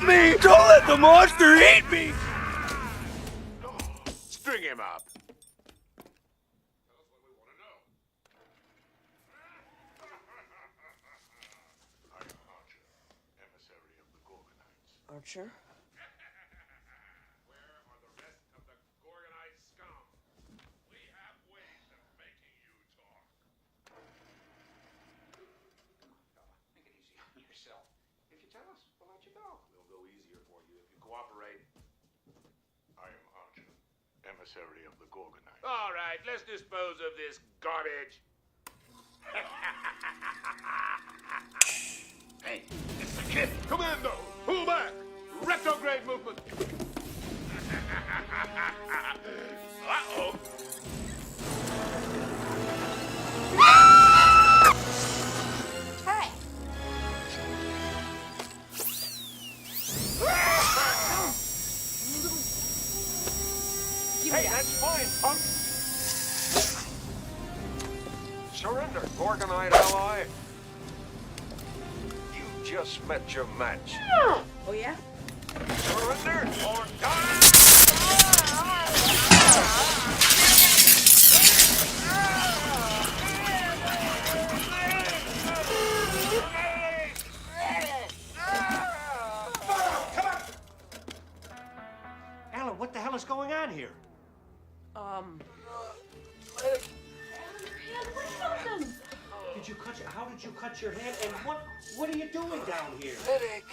Help me! Don't let the monster eat me! String him up. Tell us what we want to know. I am Archer, emissary of the Gorgonites. Archer? Where are the rest of the Gorgonite scum? We have ways of making you talk. Make it easy on yourself. If you tell us, we'll let you go. We'll go easier for you if you cooperate. I am Archer, emissary of the Gorgonites. All right, let's dispose of this garbage. Hey, it's the kid. Commando, pull back. Retrograde movement. Uh-oh. Hey! Hey, that's fine, punk. Surrender, Gorgonite ally. You just met your match. Oh, yeah? Surrender or die! Alan, what the hell is going on here? How did you cut your hand? And what are you doing down here? Headache.